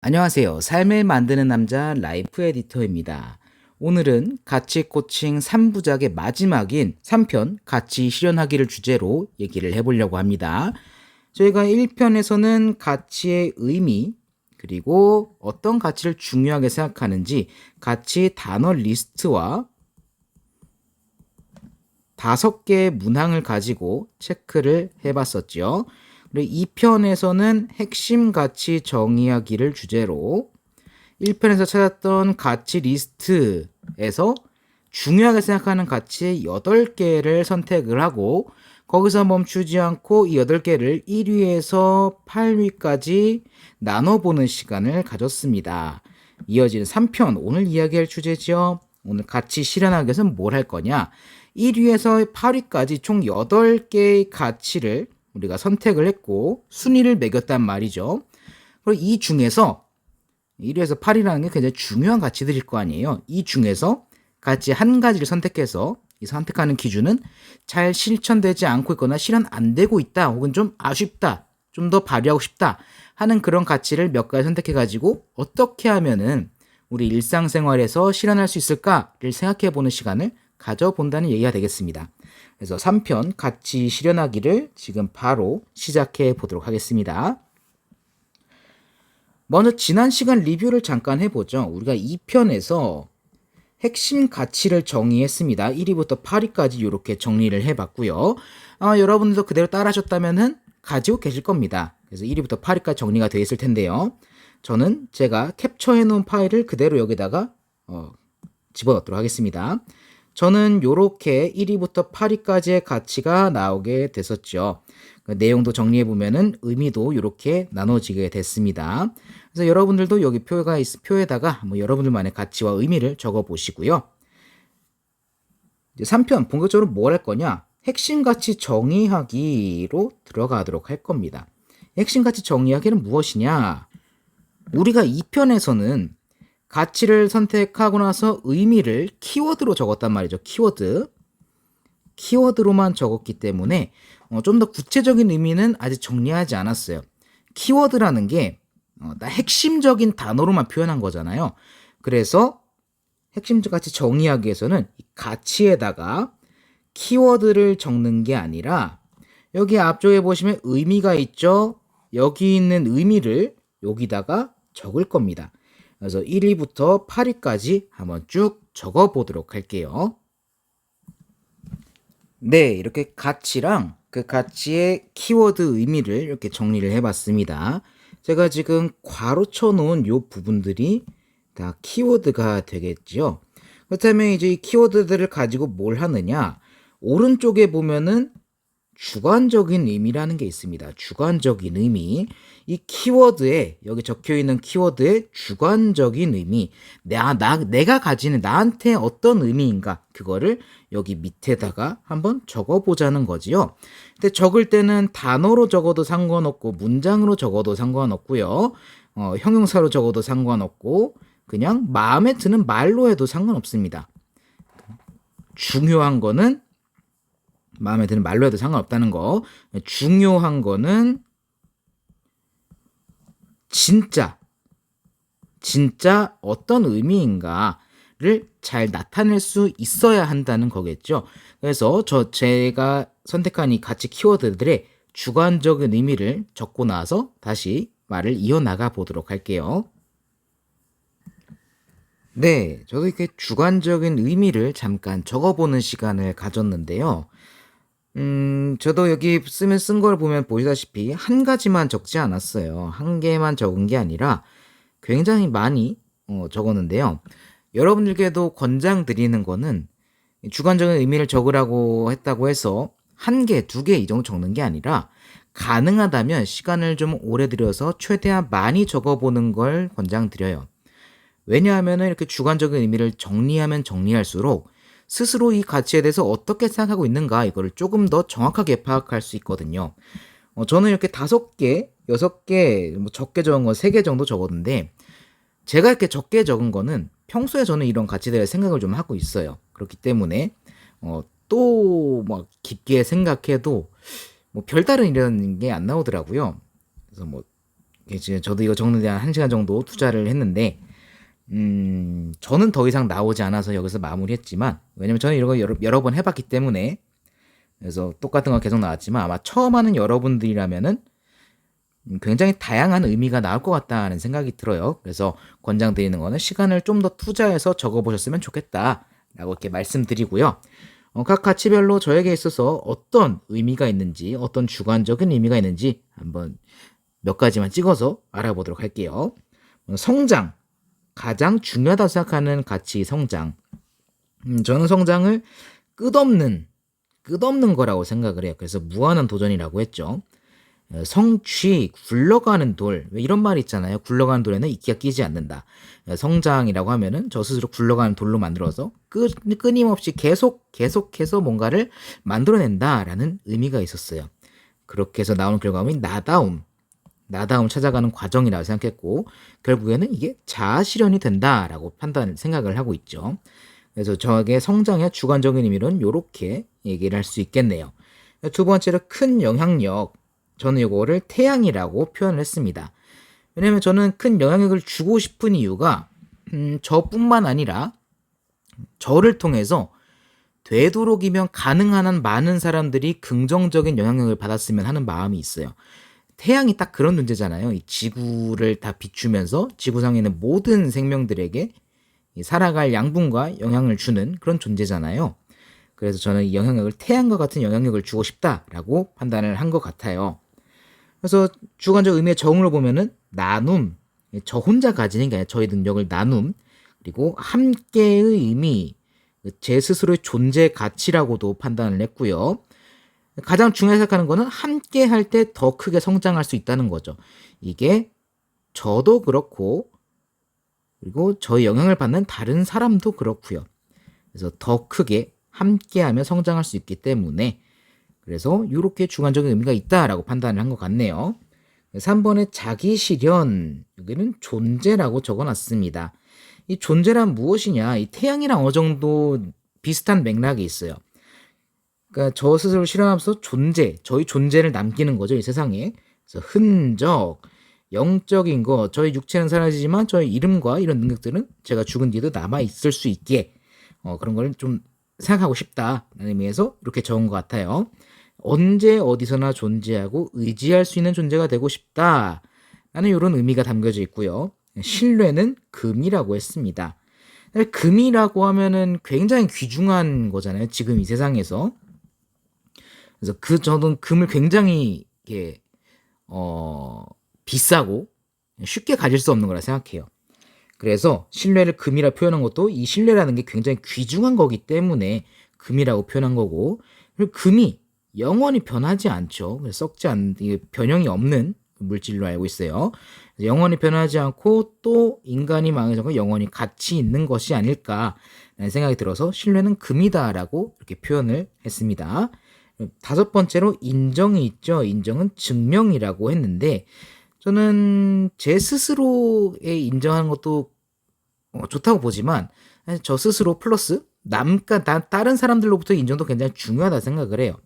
안녕하세요. 삶을 만드는 남자 라이프 에디터입니다. 오늘은 가치 코칭 3부작의 마지막인 3편 가치 실현하기를 주제로 얘기를 해보려고 합니다. 저희가 1편에서는 가치의 의미, 그리고 어떤 가치를 중요하게 생각하는지 가치 단어 리스트와 5개의 문항을 가지고 체크를 해봤었죠. 그리고 2편에서는 핵심 가치 정의하기를 주제로 1편에서 찾았던 가치 리스트에서 중요하게 생각하는 가치 8개를 선택을 하고 거기서 멈추지 않고 이 8개를 1위에서 8위까지 나눠보는 시간을 가졌습니다. 이어지는 3편, 오늘 이야기할 주제죠. 오늘 가치 실현하기 위해서는 뭘 할 거냐? 1위에서 8위까지 총 8개의 가치를 우리가 선택을 했고 순위를 매겼단 말이죠. 그리고 이 중에서 1위에서 8위라는 게 굉장히 중요한 가치들일 거 아니에요. 이 중에서 가치 한 가지를 선택해서 이 선택하는 기준은 잘 실천되지 않고 있거나 실현 안 되고 있다 혹은 좀 아쉽다, 좀 더 발휘하고 싶다 하는 그런 가치를 몇 가지 선택해 가지고 어떻게 하면은 우리 일상생활에서 실현할 수 있을까를 생각해 보는 시간을 가져본다는 얘기가 되겠습니다. 그래서 3편 가치 실현하기를 지금 바로 시작해 보도록 하겠습니다. 먼저 지난 시간 리뷰를 잠깐 해보죠. 우리가 2편에서 핵심 가치를 정의했습니다. 1위부터 8위까지 이렇게 정리를 해봤고요. 여러분들도 그대로 따라하셨다면 가지고 계실 겁니다. 그래서 1위부터 8위까지 정리가 되어 있을 텐데요. 저는 제가 캡처해 놓은 파일을 그대로 여기다가 집어넣도록 하겠습니다. 저는 이렇게 1위부터 8위까지의 가치가 나오게 됐었죠. 그 내용도 정리해보면은 의미도 이렇게 나눠지게 됐습니다. 그래서 여러분들도 여기 표에다가 여러분들만의 가치와 의미를 적어 보시고요. 이제 3편 본격적으로 뭘 할 거냐? 핵심 가치 정의하기로 들어가도록 할 겁니다. 핵심 가치 정의하기는 무엇이냐? 우리가 2편에서는 가치를 선택하고 나서 의미를 키워드로 적었단 말이죠. 키워드로만 적었기 때문에 좀 더 구체적인 의미는 아직 정리하지 않았어요. 키워드라는 게 핵심적인 단어로만 표현한 거잖아요. 그래서 핵심적 가치 정의하기 위해서는 이 가치에다가 키워드를 적는 게 아니라 여기 앞쪽에 보시면 의미가 있죠. 여기 있는 의미를 여기다가 적을 겁니다. 그래서 1위부터 8위까지 한번 쭉 적어 보도록 할게요. 네, 이렇게 가치랑 그 가치의 키워드 의미를 이렇게 정리를 해봤습니다. 제가 지금 괄호 쳐놓은 요 부분들이 다 키워드가 되겠죠. 그렇다면 이제 이 키워드들을 가지고 뭘 하느냐? 오른쪽에 보면은 주관적인 의미라는 게 있습니다. 주관적인 의미. 이 키워드에, 여기 적혀 있는 키워드의 주관적인 의미. 내가 가지는 나한테 어떤 의미인가. 그거를 여기 밑에다가 한번 적어 보자는 거지요. 근데 적을 때는 단어로 적어도 상관없고, 문장으로 적어도 상관없고요. 형용사로 적어도 상관없고, 그냥 마음에 드는 말로 해도 상관없습니다. 중요한 거는 마음에 드는 말로 해도 상관없다는 거. 중요한 거는 진짜 어떤 의미인가를 잘 나타낼 수 있어야 한다는 거겠죠. 그래서 제가 선택한 이 가치 키워드들의 주관적인 의미를 적고 나서 다시 말을 이어나가 보도록 할게요. 네, 저도 이렇게 주관적인 의미를 잠깐 적어보는 시간을 가졌는데요. 저도 여기 쓴 걸 보면 보시다시피 한 가지만 적지 않았어요. 한 개만 적은 게 아니라 굉장히 많이 적었는데요. 여러분들께도 권장드리는 거는 주관적인 의미를 적으라고 했다고 해서 한 개, 두 개 이 정도 적는 게 아니라 가능하다면 시간을 좀 오래 들여서 최대한 많이 적어보는 걸 권장드려요. 왜냐하면 이렇게 주관적인 의미를 정리하면 정리할수록 스스로 이 가치에 대해서 어떻게 생각하고 있는가 이거를 조금 더 정확하게 파악할 수 있거든요. 저는 이렇게 5개, 6개, 적게 적은 건 3개 정도 적었는데 제가 이렇게 적게 적은 거는 평소에 저는 이런 가치에 대해 생각을 좀 하고 있어요. 그렇기 때문에 또 막 깊게 생각해도 별다른 이런 게 안 나오더라고요. 그래서 이제 저도 이거 적는 데 한 1시간 정도 투자를 했는데, 저는 더 이상 나오지 않아서 여기서 마무리했지만, 왜냐면 저는 이런 거 여러 번 해봤기 때문에, 그래서 똑같은 거 계속 나왔지만, 아마 처음 하는 여러분들이라면은 굉장히 다양한 의미가 나올 것 같다는 생각이 들어요. 그래서 권장드리는 거는 시간을 좀 더 투자해서 적어보셨으면 좋겠다 라고 이렇게 말씀드리고요. 각 가치별로 저에게 있어서 어떤 의미가 있는지, 어떤 주관적인 의미가 있는지 한번 몇 가지만 찍어서 알아보도록 할게요. 성장, 가장 중요하다고 생각하는 가치 성장. 저는 성장을 끝없는 거라고 생각을 해요. 그래서 무한한 도전이라고 했죠. 성취, 굴러가는 돌. 왜 이런 말이 있잖아요. 굴러가는 돌에는 이끼가 끼지 않는다. 성장이라고 하면은 저 스스로 굴러가는 돌로 만들어서 끊임없이 계속해서 뭔가를 만들어낸다라는 의미가 있었어요. 그렇게 해서 나오는 결과물이 나다움 찾아가는 과정이라고 생각했고, 결국에는 이게 자아 실현이 된다라고 생각을 하고 있죠. 그래서 저에게 성장의 주관적인 의미는 이렇게 얘기를 할 수 있겠네요. 두 번째로 큰 영향력. 저는 이거를 태양이라고 표현을 했습니다. 왜냐면 저는 큰 영향력을 주고 싶은 이유가 저뿐만 아니라 저를 통해서 되도록이면 가능한 한 많은 사람들이 긍정적인 영향력을 받았으면 하는 마음이 있어요. 태양이 딱 그런 존재잖아요. 이 지구를 다 비추면서 지구상에 있는 모든 생명들에게 살아갈 양분과 영향을 주는 그런 존재잖아요. 그래서 저는 이 영향력을 태양과 같은 영향력을 주고 싶다라고 판단을 한 것 같아요. 그래서 주관적 의미의 정의로 보면은 나눔, 저 혼자 가지는 게 아니라 저의 능력을 나눔, 그리고 함께의 의미, 제 스스로의 존재 가치라고도 판단을 했고요. 가장 중요하게 생각하는 거는 함께 할 때 더 크게 성장할 수 있다는 거죠. 이게 저도 그렇고, 그리고 저의 영향을 받는 다른 사람도 그렇고요. 그래서 더 크게 함께하며 성장할 수 있기 때문에, 그래서 이렇게 주관적인 의미가 있다라고 판단을 한 것 같네요. 3번에 자기 실현, 여기는 존재라고 적어놨습니다. 이 존재란 무엇이냐? 이 태양이랑 어느 정도 비슷한 맥락이 있어요. 그러니까 저 스스로 실현하면서 저희 존재를 남기는 거죠, 이 세상에. 그래서 흔적, 영적인 거, 저희 육체는 사라지지만 저희 이름과 이런 능력들은 제가 죽은 뒤에도 남아 있을 수 있게 그런 걸 좀 생각하고 싶다라는 의미에서 이렇게 적은 것 같아요. 언제 어디서나 존재하고 의지할 수 있는 존재가 되고 싶다라는 이런 의미가 담겨져 있고요. 신뢰는 금이라고 했습니다. 금이라고 하면은 굉장히 귀중한 거잖아요. 지금 이 세상에서. 그래서 저는 금을 굉장히 비싸고 쉽게 가질 수 없는 거라 생각해요. 그래서 신뢰를 금이라 표현한 것도 이 신뢰라는 게 굉장히 귀중한 거기 때문에 금이라고 표현한 거고, 그리고 금이 영원히 변하지 않죠. 썩지 않는, 변형이 없는 물질로 알고 있어요. 영원히 변하지 않고 또 인간이 망해서 영원히 가치 있는 것이 아닐까라는 생각이 들어서 신뢰는 금이다라고 이렇게 표현을 했습니다. 5번째로 인정이 있죠. 인정은 증명이라고 했는데, 저는 제 스스로에 인정하는 것도 좋다고 보지만, 저 스스로 플러스 다른 사람들로부터 인정도 굉장히 중요하다 생각을 해요.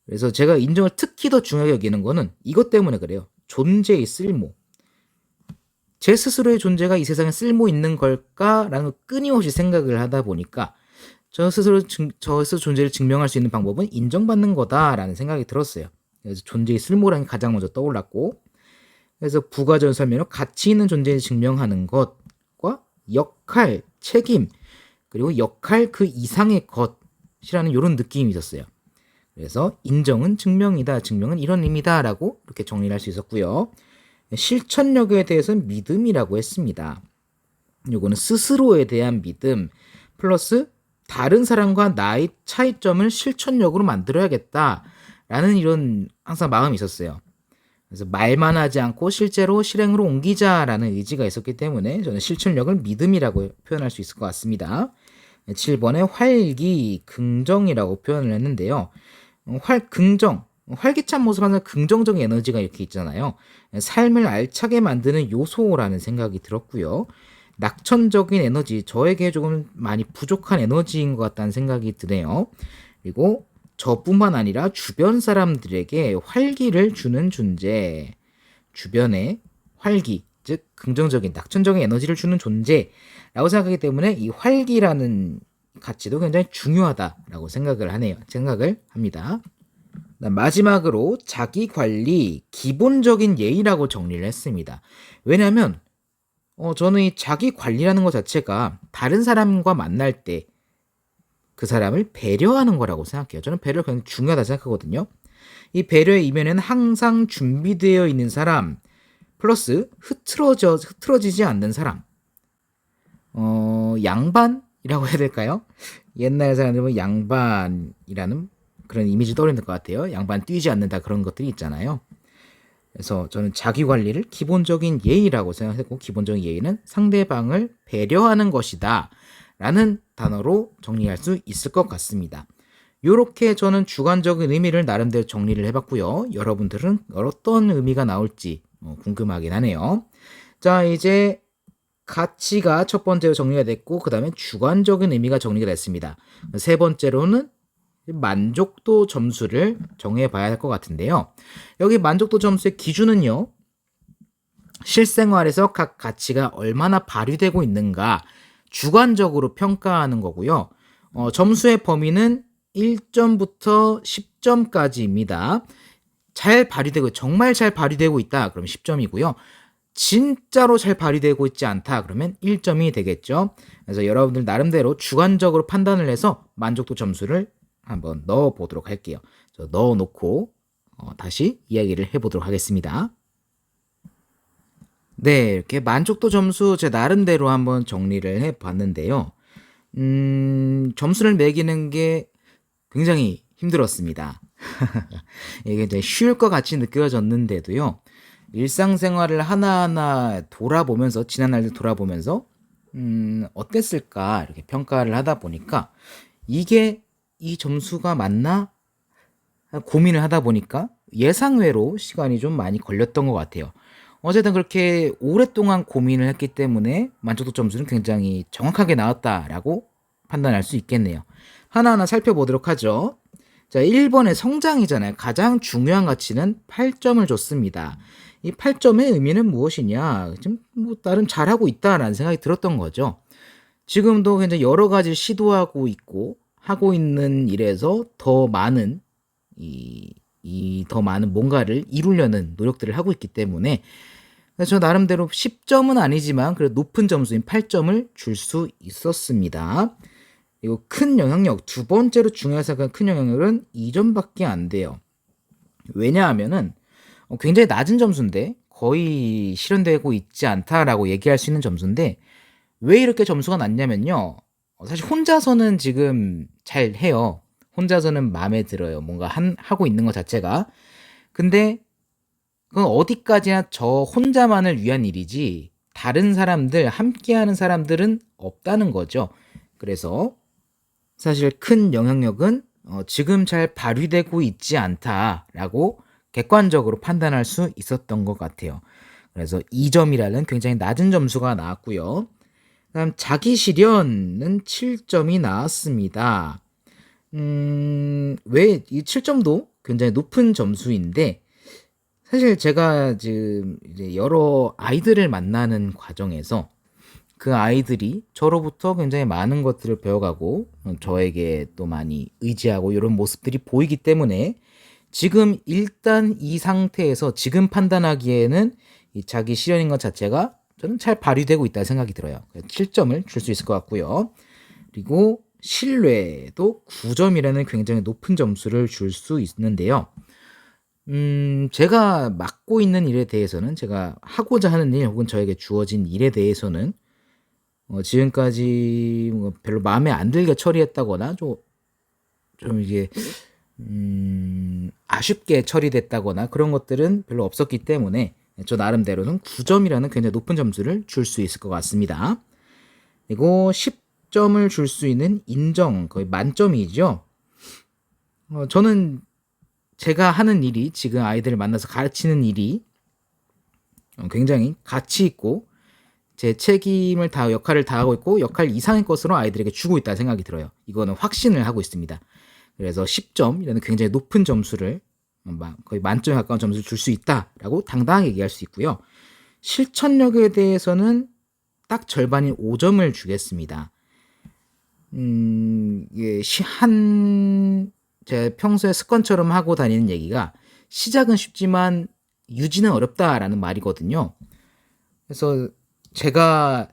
그래서 제가 인정을 특히 더 중요하게 여기는 거는 이것 때문에 그래요. 존재의 쓸모. 제 스스로의 존재가 이 세상에 쓸모 있는 걸까라는 걸 끊임없이 생각을 하다 보니까 저 스스로 존재를 증명할 수 있는 방법은 인정받는 거다라는 생각이 들었어요. 그래서 존재의 쓸모라는 게 가장 먼저 떠올랐고, 그래서 부가적인 설명은 가치 있는 존재를 증명하는 것과 역할, 책임, 그리고 역할 그 이상의 것이라는 이런 느낌이 있었어요. 그래서 인정은 증명이다, 증명은 이런 의미다라고 이렇게 정리를 할 수 있었고요. 실천력에 대해서는 믿음이라고 했습니다. 요거는 스스로에 대한 믿음 플러스 다른 사람과 나의 차이점을 실천력으로 만들어야겠다라는 이런 항상 마음이 있었어요. 그래서 말만 하지 않고 실제로 실행으로 옮기자라는 의지가 있었기 때문에 저는 실천력을 믿음이라고 표현할 수 있을 것 같습니다. 7번에 활기, 긍정이라고 표현을 했는데요. 활기찬 모습 하는 긍정적인 에너지가 이렇게 있잖아요. 삶을 알차게 만드는 요소라는 생각이 들었고요. 낙천적인 에너지, 저에게 조금 많이 부족한 에너지인 것 같다는 생각이 드네요. 그리고 저뿐만 아니라 주변 사람들에게 활기를 주는 존재, 주변에 활기, 즉 긍정적인 낙천적인 에너지를 주는 존재라고 생각하기 때문에 이 활기라는 가치도 굉장히 중요하다라고 생각을 합니다. 마지막으로 자기 관리 기본적인 예의라고 정리를 했습니다. 왜냐하면 저는 이 자기 관리라는 것 자체가 다른 사람과 만날 때 그 사람을 배려하는 거라고 생각해요. 저는 배려가 굉장히 중요하다 생각하거든요. 이 배려의 이면에는 항상 준비되어 있는 사람 플러스 흐트러지지 않는 사람, 양반이라고 해야 될까요? 옛날 사람들은 양반이라는 그런 이미지 떠오르는 것 같아요. 양반 뛰지 않는다 그런 것들이 있잖아요. 그래서 저는 자기 관리를 기본적인 예의라고 생각했고, 기본적인 예의는 상대방을 배려하는 것이다 라는 단어로 정리할 수 있을 것 같습니다. 이렇게 저는 주관적인 의미를 나름대로 정리를 해봤고요. 여러분들은 어떤 의미가 나올지 궁금하긴 하네요. 자, 이제 가치가 첫 번째로 정리가 됐고, 그 다음에 주관적인 의미가 정리가 됐습니다. 세 번째로는 만족도 점수를 정해봐야 할 것 같은데요. 여기 만족도 점수의 기준은요, 실생활에서 각 가치가 얼마나 발휘되고 있는가 주관적으로 평가하는 거고요. 점수의 범위는 1점부터 10점까지입니다. 정말 잘 발휘되고 있다. 그럼 10점이고요. 진짜로 잘 발휘되고 있지 않다. 그러면 1점이 되겠죠. 그래서 여러분들 나름대로 주관적으로 판단을 해서 만족도 점수를 한번 넣어 보도록 할게요. 넣어 놓고 다시 이야기를 해보도록 하겠습니다. 네, 이렇게 만족도 점수 제 나름대로 한번 정리를 해봤는데요. 점수를 매기는 게 굉장히 힘들었습니다. 이게 이제 쉬울 것 같이 느껴졌는데도요. 일상생활을 하나하나 돌아보면서, 지난 날들 돌아보면서 어땠을까 이렇게 평가를 하다 보니까 이게 이 점수가 맞나 고민을 하다 보니까 예상외로 시간이 좀 많이 걸렸던 것 같아요. 어쨌든 그렇게 오랫동안 고민을 했기 때문에 만족도 점수는 굉장히 정확하게 나왔다라고 판단할 수 있겠네요. 하나하나 살펴보도록 하죠. 자, 1번의 성장이잖아요. 가장 중요한 가치는 8점을 줬습니다. 이 8점의 의미는 무엇이냐? 지금 나름 잘하고 있다라는 생각이 들었던 거죠. 지금도 굉장히 여러 가지 시도하고 있고 하고 있는 일에서 더 많은 더 많은 뭔가를 이루려는 노력들을 하고 있기 때문에 저 나름대로 10점은 아니지만 그래도 높은 점수인 8점을 줄 수 있었습니다. 그리고 큰 영향력, 두 번째로 중요하게 생각하는 큰 영향력은 2점밖에 안 돼요. 왜냐하면은 굉장히 낮은 점수인데 거의 실현되고 있지 않다라고 얘기할 수 있는 점수인데 왜 이렇게 점수가 낮냐면요. 사실 혼자서는 지금 잘 해요. 혼자서는 마음에 들어요. 뭔가 하고 있는 것 자체가. 근데 그건 어디까지나 저 혼자만을 위한 일이지 다른 사람들, 함께하는 사람들은 없다는 거죠. 그래서 사실 큰 영향력은 지금 잘 발휘되고 있지 않다라고 객관적으로 판단할 수 있었던 것 같아요. 그래서 2점이라는 굉장히 낮은 점수가 나왔고요. 그다음 자기 실현은 7점이 나왔습니다. 왜 이 7점도 굉장히 높은 점수인데 사실 제가 지금 이제 여러 아이들을 만나는 과정에서 그 아이들이 저로부터 굉장히 많은 것들을 배워가고 저에게 또 많이 의지하고 이런 모습들이 보이기 때문에 지금 일단 이 상태에서 지금 판단하기에는 이 자기 실현인 것 자체가 저는 잘 발휘되고 있다는 생각이 들어요. 7점을 줄 수 있을 것 같고요. 그리고 신뢰도 9점이라는 굉장히 높은 점수를 줄 수 있는데요. 제가 맡고 있는 일에 대해서는 제가 하고자 하는 일 혹은 저에게 주어진 일에 대해서는 지금까지 별로 마음에 안 들게 처리했다거나 좀 이게 아쉽게 처리됐다거나 그런 것들은 별로 없었기 때문에 저 나름대로는 9점이라는 굉장히 높은 점수를 줄 수 있을 것 같습니다. 그리고 10점을 줄 수 있는 인정, 거의 만점이죠. 저는 제가 하는 일이 지금 아이들을 만나서 가르치는 일이 굉장히 가치 있고 제 책임을 역할을 다하고 있고 역할 이상의 것으로 아이들에게 주고 있다는 생각이 들어요. 이거는 확신을 하고 있습니다. 그래서 10점이라는 굉장히 높은 점수를 거의 만점에 가까운 점수를 줄 수 있다라고 당당하게 얘기할 수 있고요. 실천력에 대해서는 딱 절반인 5점을 주겠습니다. 이게 제가 평소에 습관처럼 하고 다니는 얘기가 시작은 쉽지만 유지는 어렵다라는 말이거든요. 그래서 제가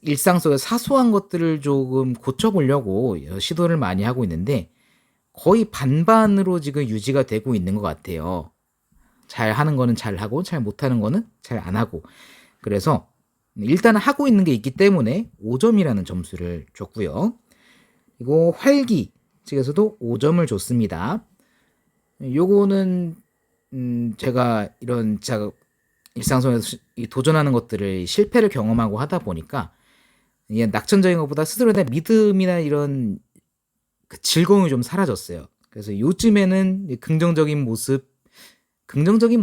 일상 속의 사소한 것들을 조금 고쳐보려고 시도를 많이 하고 있는데 거의 반반으로 지금 유지가 되고 있는 것 같아요. 잘 하는 거는 잘 하고 잘 못하는 거는 잘 안 하고. 그래서 일단 하고 있는 게 있기 때문에 5점이라는 점수를 줬고요. 그리고 활기 측에서도 5점을 줬습니다. 요거는 제가 이런 일상 속에서 도전하는 것들을 실패를 경험하고 하다 보니까 이게 낙천적인 것보다 스스로에 대한 믿음이나 이런 그 즐거움이 좀 사라졌어요. 그래서 요즘에는 긍정적인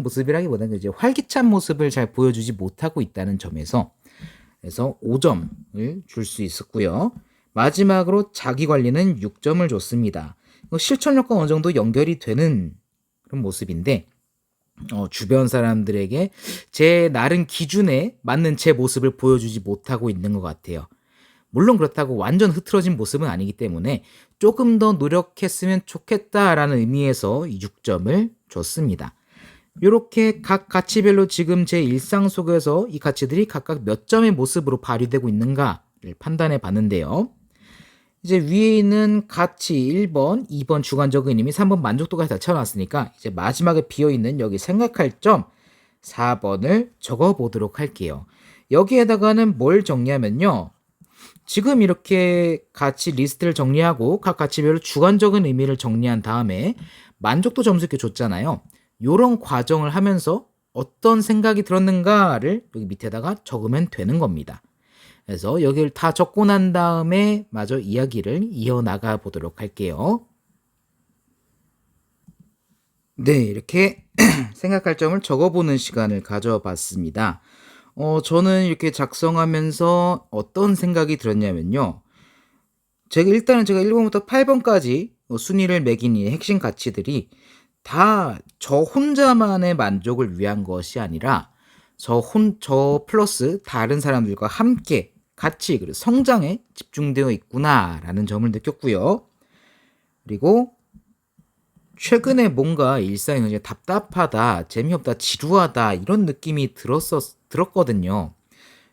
모습이라기보다는 이제 활기찬 모습을 잘 보여주지 못하고 있다는 점에서 그래서 5점을 줄 수 있었고요. 마지막으로 자기 관리는 6점을 줬습니다. 실천력과 어느 정도 연결이 되는 그런 모습인데 주변 사람들에게 제 나름 기준에 맞는 제 모습을 보여주지 못하고 있는 것 같아요. 물론 그렇다고 완전 흐트러진 모습은 아니기 때문에 조금 더 노력했으면 좋겠다라는 의미에서 6점을 줬습니다. 이렇게 각 가치별로 지금 제 일상 속에서 이 가치들이 각각 몇 점의 모습으로 발휘되고 있는가를 판단해 봤는데요. 이제 위에 있는 가치 1번, 2번 주관적 의미, 3번 만족도가 다 채워놨으니까 이제 마지막에 비어있는 여기 생각할 점 4번을 적어보도록 할게요. 여기에다가는 뭘 정리하면요. 지금 이렇게 가치 리스트를 정리하고 각 가치별로 주관적인 의미를 정리한 다음에 만족도 점수 이렇게 줬잖아요. 이런 과정을 하면서 어떤 생각이 들었는가를 여기 밑에다가 적으면 되는 겁니다. 그래서 여기를 다 적고 난 다음에 마저 이야기를 이어나가 보도록 할게요. 네, 이렇게 생각할 점을 적어보는 시간을 가져봤습니다. 저는 이렇게 작성하면서 어떤 생각이 들었냐면요. 제가 1번부터 8번까지 순위를 매긴 이 핵심 가치들이 다 저 혼자만의 만족을 위한 것이 아니라 저 플러스 다른 사람들과 함께 같이 그리고 성장에 집중되어 있구나라는 점을 느꼈고요. 그리고 최근에 뭔가 일상이 이제 답답하다, 재미없다, 지루하다 이런 느낌이 들었거든요.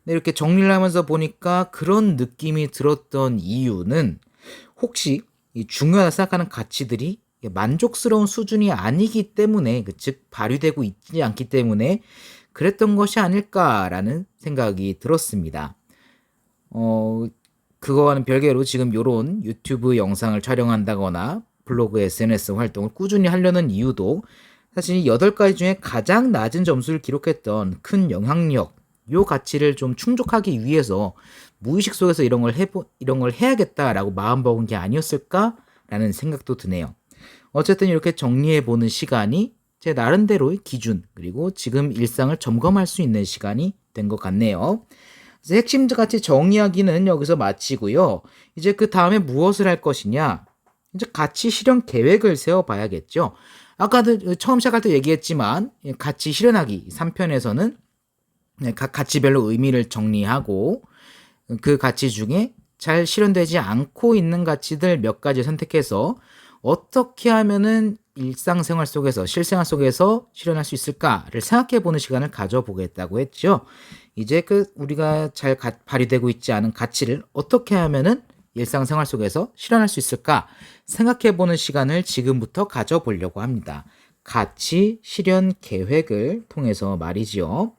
근데 이렇게 정리를 하면서 보니까 그런 느낌이 들었던 이유는 혹시 이 중요하다 생각하는 가치들이 만족스러운 수준이 아니기 때문에 즉 발휘되고 있지 않기 때문에 그랬던 것이 아닐까라는 생각이 들었습니다. 그거와는 별개로 지금 요런 유튜브 영상을 촬영한다거나 블로그 SNS 활동을 꾸준히 하려는 이유도 사실 8가지 중에 가장 낮은 점수를 기록했던 큰 영향력 요 가치를 좀 충족하기 위해서 무의식 속에서 이런 걸 해야겠다라고 마음먹은 게 아니었을까라는 생각도 드네요. 어쨌든 이렇게 정리해보는 시간이 제 나름대로의 기준 그리고 지금 일상을 점검할 수 있는 시간이 된 것 같네요. 그래서 핵심 가치 정의하기는 여기서 마치고요. 이제 그 다음에 무엇을 할 것이냐 이제 가치 실현 계획을 세워봐야겠죠. 아까도 처음 시작할 때 얘기했지만 가치 실현하기 3편에서는 각 가치별로 의미를 정리하고 그 가치 중에 잘 실현되지 않고 있는 가치들 몇 가지 선택해서 어떻게 하면은 일상생활 속에서 실생활 속에서 실현할 수 있을까를 생각해보는 시간을 가져보겠다고 했죠. 이제 우리가 잘 발휘되고 있지 않은 가치를 어떻게 하면은 일상생활 속에서 실현할 수 있을까 생각해보는 시간을 지금부터 가져보려고 합니다. 가치 실현 계획을 통해서 말이지요.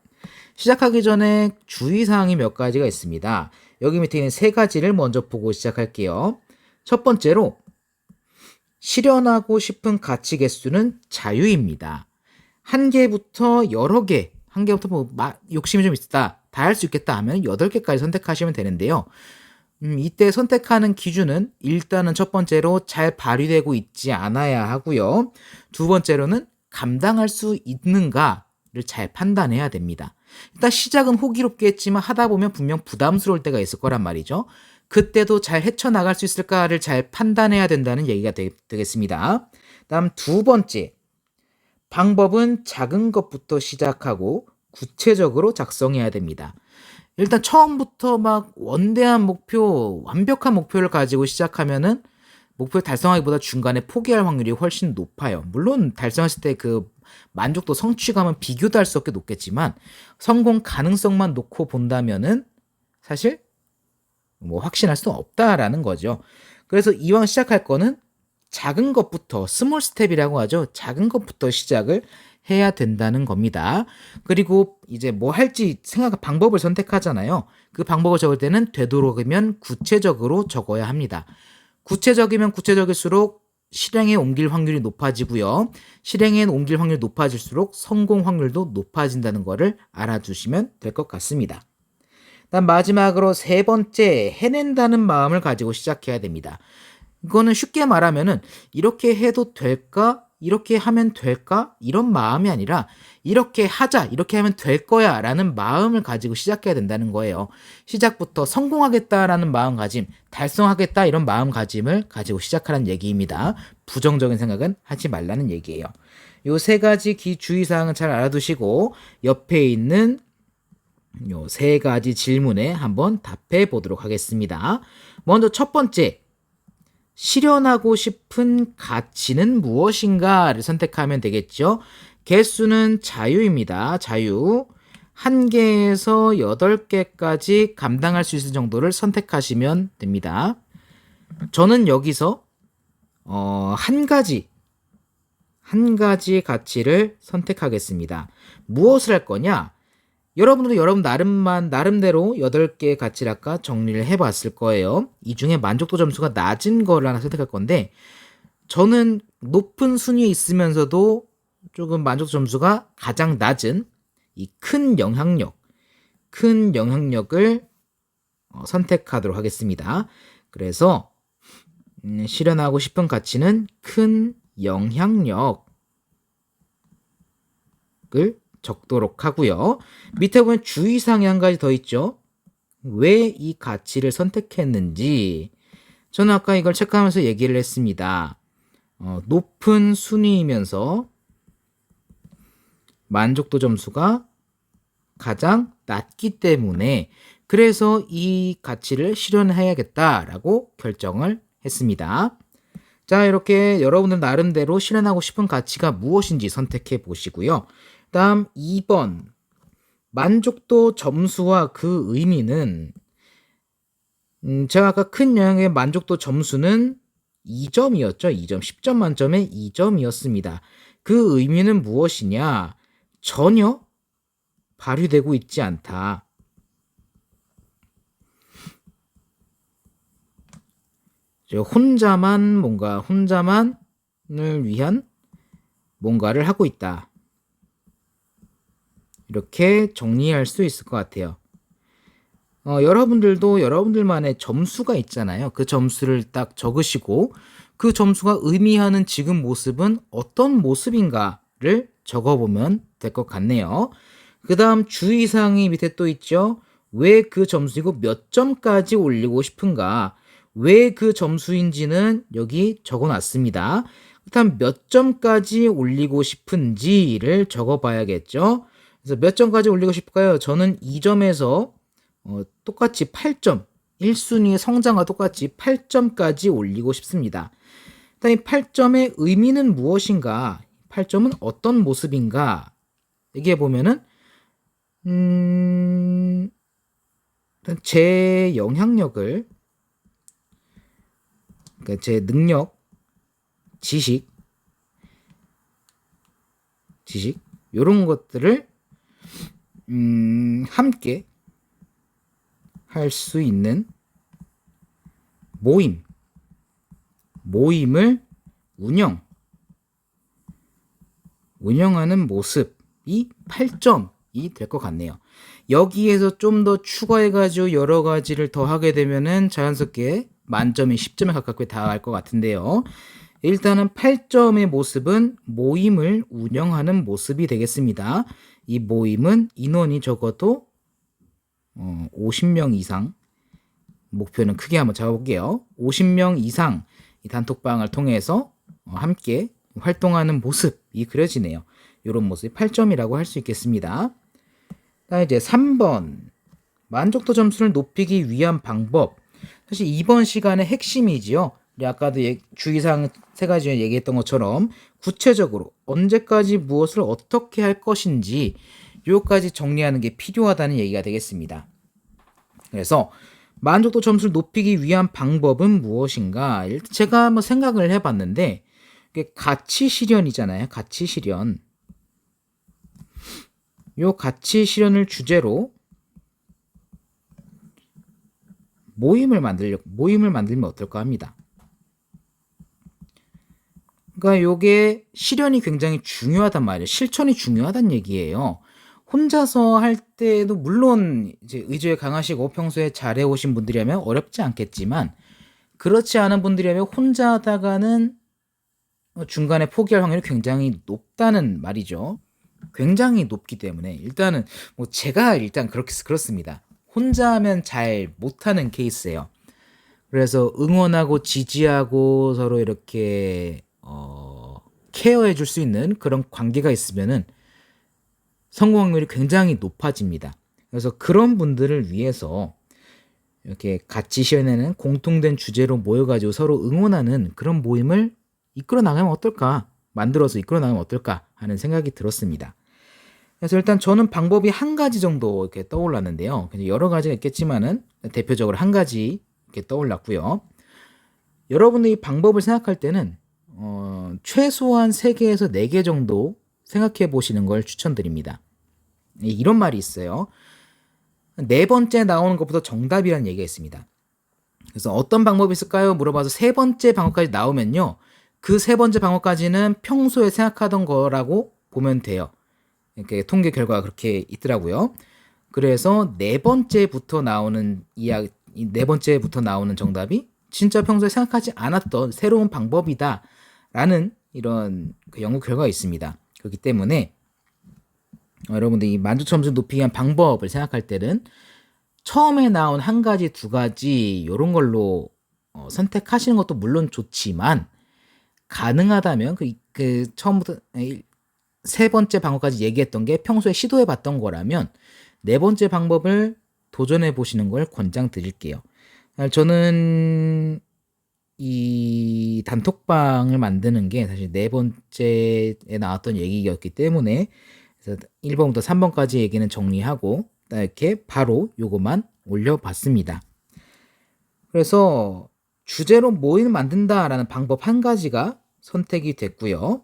시작하기 전에 주의사항이 몇 가지가 있습니다. 여기 밑에 있는 3가지를 먼저 보고 시작할게요. 첫 번째로 실현하고 싶은 가치 개수는 자유입니다. 한 개부터 여러 개, 한 개부터 욕심이 좀 있다, 다 할 수 있겠다 하면 8개까지 선택하시면 되는데요. 이때 선택하는 기준은 일단은 첫 번째로 잘 발휘되고 있지 않아야 하고요. 두 번째로는 감당할 수 있는가를 잘 판단해야 됩니다. 일단 시작은 호기롭게 했지만 하다 보면 분명 부담스러울 때가 있을 거란 말이죠. 그때도 잘 헤쳐나갈 수 있을까를 잘 판단해야 된다는 얘기가 되겠습니다. 다음 두 번째, 방법은 작은 것부터 시작하고 구체적으로 작성해야 됩니다. 일단 처음부터 막 원대한 목표, 완벽한 목표를 가지고 시작하면은 목표를 달성하기보다 중간에 포기할 확률이 훨씬 높아요. 물론 달성했을 때 그 만족도, 성취감은 비교도 할 수 없게 높겠지만 성공 가능성만 놓고 본다면은 사실 뭐 확신할 수 없다라는 거죠. 그래서 이왕 시작할 거는 작은 것부터, 스몰 스텝이라고 하죠. 작은 것부터 시작을 해야 된다는 겁니다. 그리고 이제 뭐 할지 방법을 선택하잖아요. 그 방법을 적을 때는 되도록이면 구체적으로 적어야 합니다. 구체적이면 구체적일수록 실행에 옮길 확률이 높아지고요. 실행에 옮길 확률이 높아질수록 성공 확률도 높아진다는 것을 알아두시면 될 것 같습니다. 다음 마지막으로 세 번째, 해낸다는 마음을 가지고 시작해야 됩니다. 이거는 쉽게 말하면은 이렇게 해도 될까? 이렇게 하면 될까? 이런 마음이 아니라 이렇게 하자, 이렇게 하면 될 거야 라는 마음을 가지고 시작해야 된다는 거예요. 시작부터 성공하겠다라는 마음가짐, 달성하겠다 이런 마음가짐을 가지고 시작하라는 얘기입니다. 부정적인 생각은 하지 말라는 얘기예요. 요 세 가지 주의사항은 잘 알아두시고 옆에 있는 요 세 가지 질문에 한번 답해 보도록 하겠습니다. 먼저 첫 번째, 실현하고 싶은 가치는 무엇인가를 선택하면 되겠죠. 개수는 자유입니다. 자유. 1개에서 8개까지 감당할 수 있을 정도를 선택하시면 됩니다. 저는 여기서 한 가지 가치를 선택하겠습니다. 무엇을 할 거냐? 여러분도 여러분 나름대로 8개의 가치를 아까 정리를 해봤을 거예요. 이 중에 만족도 점수가 낮은 거를 하나 선택할 건데 저는 높은 순위에 있으면서도 조금 만족도 점수가 가장 낮은 이 큰 영향력을 선택하도록 하겠습니다. 그래서 실현하고 싶은 가치는 큰 영향력을 적도록 하고요. 밑에 보면 주의사항이 한 가지 더 있죠. 왜 이 가치를 선택했는지 저는 아까 이걸 체크하면서 얘기를 했습니다. 높은 순위이면서 만족도 점수가 가장 낮기 때문에 그래서 이 가치를 실현해야겠다라고 결정을 했습니다. 자, 이렇게 여러분들 나름대로 실현하고 싶은 가치가 무엇인지 선택해 보시고요. 다음 2번, 만족도 점수와 그 의미는 제가 아까 큰 영역의 만족도 점수는 2점이었죠. 2점, 10점 만점에 2점이었습니다. 그 의미는 무엇이냐? 전혀 발휘되고 있지 않다. 혼자만을 위한 뭔가를 하고 있다. 이렇게 정리할 수 있을 것 같아요. 여러분들도 여러분들만의 점수가 있잖아요. 그 점수를 딱 적으시고 그 점수가 의미하는 지금 모습은 어떤 모습인가를 적어보면 될 것 같네요. 그 다음 주의사항이 밑에 또 있죠. 왜 그 점수이고 몇 점까지 올리고 싶은가? 왜 그 점수인지는 여기 적어놨습니다. 그다음 몇 점까지 올리고 싶은지를 적어봐야겠죠. 그래서 몇 점까지 올리고 싶을까요? 저는 2점에서 똑같이 8점, 1순위의 성장과 똑같이 8점까지 올리고 싶습니다. 일단 이 8점의 의미는 무엇인가? 8점은 어떤 모습인가? 여기에 보면은 제 영향력을, 그러니까 제 능력, 지식 이런 것들을 함께 할 수 있는 모임을 운영하는 모습이 8점이 될 것 같네요. 여기에서 좀 더 추가해가지고 여러 가지를 더 하게 되면은 자연스럽게 만점이 10점에 가깝게 다가갈 것 같은데요. 일단은 8점의 모습은 모임을 운영하는 모습이 되겠습니다. 이 모임은 인원이 적어도 50명 이상, 목표는 크게 한번 잡아볼게요. 50명 이상 이 단톡방을 통해서 함께 활동하는 모습이 그려지네요. 이런 모습이 8점이라고 할 수 있겠습니다. 이제 3번. 만족도 점수를 높이기 위한 방법. 사실 이번 시간의 핵심이지요. 우리 아까도 주의사항 세 가지 중에 얘기했던 것처럼 구체적으로 언제까지 무엇을 어떻게 할 것인지 요까지 정리하는 게 필요하다는 얘기가 되겠습니다. 그래서 만족도 점수를 높이기 위한 방법은 무엇인가? 일단 제가 한번 생각을 해봤는데 이게 가치 실현이잖아요. 가치 실현. 요 가치 실현을 주제로 모임을 만들면 어떨까 합니다. 그러니까 요게 실현이 굉장히 중요하단 말이에요. 실천이 중요하단 얘기예요. 혼자서 할 때도 물론 이제 의지에 강하시고 평소에 잘해오신 분들이라면 어렵지 않겠지만 그렇지 않은 분들이라면 혼자 하다가는 중간에 포기할 확률이 굉장히 높다는 말이죠. 굉장히 높기 때문에 일단은 뭐 제가 일단 그렇습니다. 혼자 하면 잘 못하는 케이스예요. 그래서 응원하고 지지하고 서로 이렇게 케어해 줄 수 있는 그런 관계가 있으면은 성공 확률이 굉장히 높아집니다. 그래서 그런 분들을 위해서 이렇게 같이 실현하는 공통된 주제로 모여가지고 서로 응원하는 그런 모임을 이끌어 나가면 어떨까? 만들어서 이끌어 나가면 어떨까? 하는 생각이 들었습니다. 그래서 일단 저는 방법이 한 가지 정도 이렇게 떠올랐는데요. 여러 가지가 있겠지만은 대표적으로 한 가지 이렇게 떠올랐고요. 여러분들이 방법을 생각할 때는 최소한 3개에서 4개 정도 생각해 보시는 걸 추천드립니다. 이런 말이 있어요. 4번째 나오는 것보다 정답이라는 얘기가 있습니다. 그래서 어떤 방법이 있을까요? 물어봐서 3번째 방법까지 나오면요. 그 3번째 방법까지는 평소에 생각하던 거라고 보면 돼요. 이렇게 통계 결과가 그렇게 있더라고요. 그래서 4번째부터 나오는 이야기, 4번째부터 나오는 정답이 진짜 평소에 생각하지 않았던 새로운 방법이다 라는 이런 그 연구 결과가 있습니다. 그렇기 때문에 여러분들 이 만족 점수 높이기 위한 방법을 생각할 때는 처음에 나온 한 가지, 두 가지 이런 걸로 선택하시는 것도 물론 좋지만 가능하다면 그 처음부터 3번째 방법까지 얘기했던 게 평소에 시도해봤던 거라면 4번째 방법을 도전해 보시는 걸 권장드릴게요. 저는 이 단톡방을 만드는 게 사실 4번째에 나왔던 얘기였기 때문에 그래서 1번부터 3번까지 얘기는 정리하고 이렇게 바로 요것만 올려봤습니다. 그래서 주제로 모임을 만든다라는 방법 한 가지가 선택이 됐고요.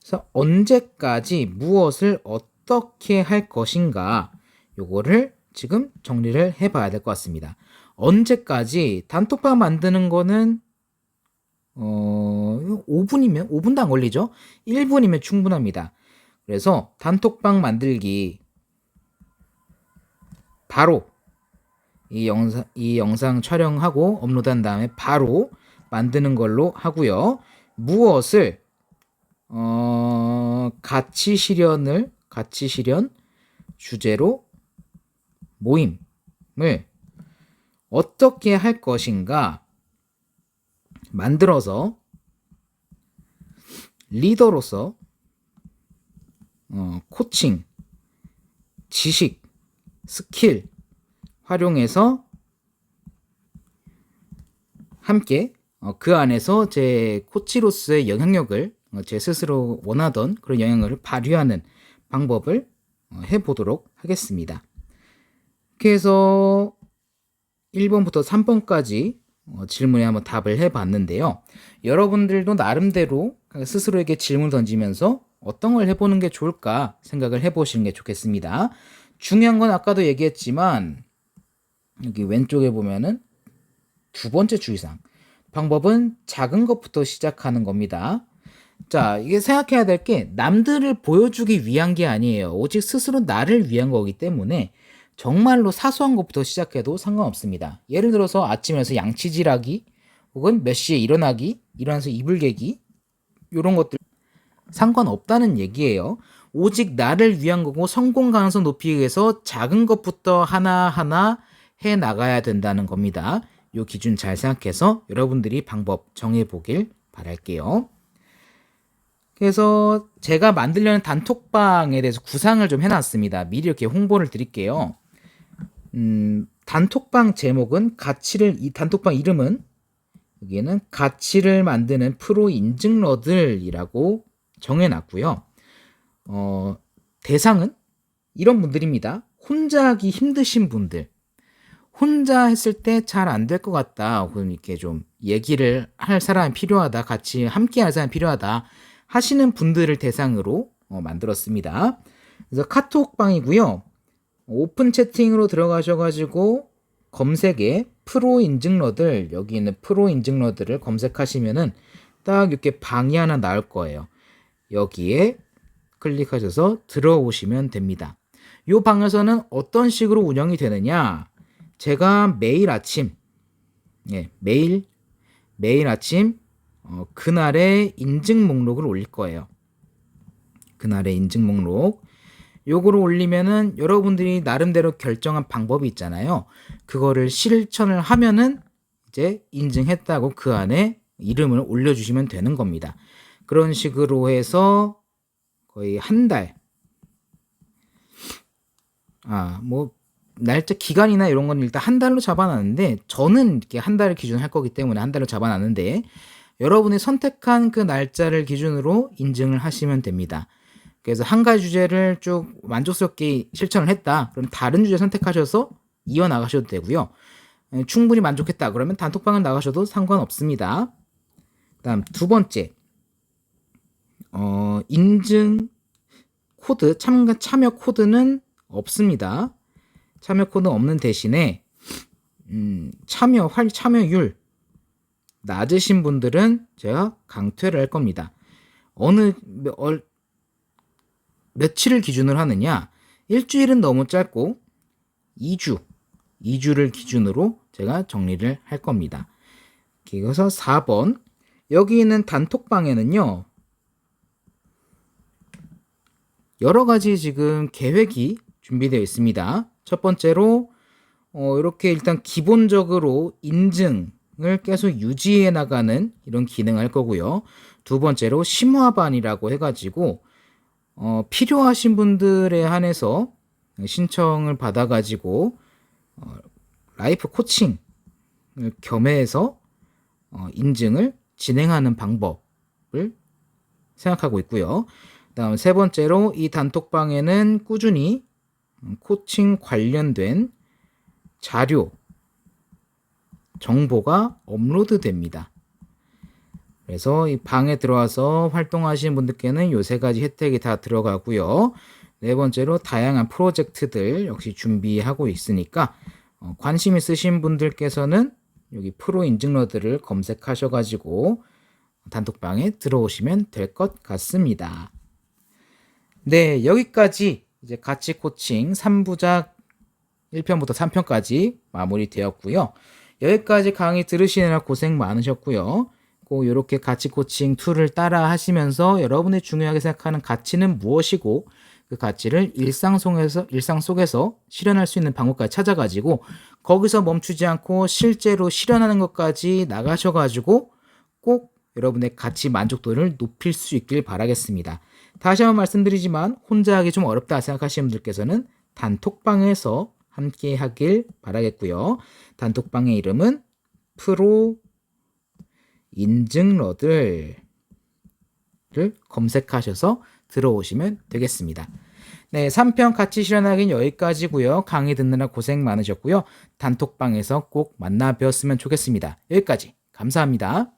그래서 언제까지 무엇을 어떻게 할 것인가 요거를 지금 정리를 해봐야 될 것 같습니다. 언제까지 단톡방 만드는 거는 5분도 안 걸리죠? 1분이면 충분합니다. 그래서 단톡방 만들기 바로 이 영상 촬영하고 업로드한 다음에 바로 만드는 걸로 하고요. 무엇을 가치 실현 주제로 모임을 어떻게 할 것인가 만들어서 리더로서 코칭, 지식, 스킬 활용해서 함께 그 안에서 제 코치로서의 영향력을 제 스스로 원하던 그런 영향력을 발휘하는 방법을 해보도록 하겠습니다. 이렇게 해서 1번부터 3번까지 질문에 한번 답을 해봤는데요. 여러분들도 나름대로 스스로에게 질문을 던지면서 어떤 걸 해보는 게 좋을까 생각을 해보시는 게 좋겠습니다. 중요한 건 아까도 얘기했지만 여기 왼쪽에 보면은 2번째 주의사항. 방법은 작은 것부터 시작하는 겁니다. 자, 이게 생각해야 될 게 남들을 보여주기 위한 게 아니에요. 오직 스스로 나를 위한 거기 때문에 정말로 사소한 것부터 시작해도 상관없습니다. 예를 들어서 아침에 일어나서 양치질하기 혹은 몇 시에 일어나서 이불 개기 이런 것들 상관없다는 얘기예요. 오직 나를 위한 거고 성공 가능성 높이기 위해서 작은 것부터 하나하나 해 나가야 된다는 겁니다. 이 기준 잘 생각해서 여러분들이 방법 정해보길 바랄게요. 그래서 제가 만들려는 단톡방에 대해서 구상을 좀 해놨습니다. 미리 이렇게 홍보를 드릴게요. 단톡방 제목은 이 단톡방 이름은 여기에는 가치를 만드는 프로 인증러들이라고 정해놨고요. 대상은 이런 분들입니다. 혼자 하기 힘드신 분들, 혼자 했을 때 잘 안 될 것 같다, 혹은 이렇게 좀 얘기를 할 사람이 필요하다, 같이 함께 할 사람이 필요하다 하시는 분들을 대상으로 만들었습니다. 그래서 카톡방이고요. 오픈 채팅으로 들어가셔가지고 검색에 프로 인증러들, 여기 있는 프로 인증러들을 검색하시면은 딱 이렇게 방이 하나 나올 거예요. 여기에 클릭하셔서 들어오시면 됩니다. 이 방에서는 어떤 식으로 운영이 되느냐? 제가 매일 아침, 매일 아침 그날의 인증 목록을 올릴 거예요. 그날의 인증 목록. 요거를 올리면은 여러분들이 나름대로 결정한 방법이 있잖아요. 그거를 실천을 하면은 이제 인증했다고 그 안에 이름을 올려주시면 되는 겁니다. 그런 식으로 해서 거의 한 달, 날짜 기간이나 이런 건 일단 한 달로 잡아놨는데, 저는 이렇게 한 달을 기준으로 할 거기 때문에 한 달로 잡아놨는데, 여러분이 선택한 그 날짜를 기준으로 인증을 하시면 됩니다. 그래서 한 가지 주제를 쭉 만족스럽게 실천을 했다, 그럼 다른 주제 선택하셔서 이어나가셔도 되고요. 충분히 만족했다 그러면 단톡방을 나가셔도 상관없습니다. 다음 두 번째, 인증 코드, 참여 코드는 없습니다. 참여 코드는 없는 대신에 참여율 낮으신 분들은 제가 강퇴를 할 겁니다. 며칠을 기준으로 하느냐? 일주일은 너무 짧고 2주를 기준으로 제가 정리를 할 겁니다. 그래서 4번, 여기 있는 단톡방에는요, 여러 가지 지금 계획이 준비되어 있습니다. 첫 번째로 이렇게 일단 기본적으로 인증을 계속 유지해 나가는 이런 기능을 할 거고요. 두 번째로 심화반이라고 해가지고 필요하신 분들에 한해서 신청을 받아가지고 라이프 코칭을 겸해서 인증을 진행하는 방법을 생각하고 있고요. 다음 세 번째로 이 단톡방에는 꾸준히 코칭 관련된 자료, 정보가 업로드 됩니다. 그래서 이 방에 들어와서 활동하시는 분들께는 요 세 가지 혜택이 다 들어가고요. 네 번째로 다양한 프로젝트들 역시 준비하고 있으니까 관심 있으신 분들께서는 여기 프로 인증러들을 검색하셔가지고 단톡방에 들어오시면 될 것 같습니다. 네, 여기까지 이제 가치 코칭 3부작 1편부터 3편까지 마무리되었고요. 여기까지 강의 들으시느라 고생 많으셨고요. 꼭 이렇게 가치 코칭 툴을 따라 하시면서 여러분이 중요하게 생각하는 가치는 무엇이고 그 가치를 일상 속에서 실현할 수 있는 방법까지 찾아가지고 거기서 멈추지 않고 실제로 실현하는 것까지 나가셔가지고 꼭 여러분의 가치 만족도를 높일 수 있길 바라겠습니다. 다시 한번 말씀드리지만 혼자 하기 좀 어렵다 생각하시는 분들께서는 단톡방에서 함께 하길 바라겠고요. 단톡방의 이름은 프로 인증러들을 검색하셔서 들어오시면 되겠습니다. 네, 3편 같이 실현하기는 여기까지고요. 강의 듣느라 고생 많으셨고요. 단톡방에서 꼭 만나 뵈었으면 좋겠습니다. 여기까지 감사합니다.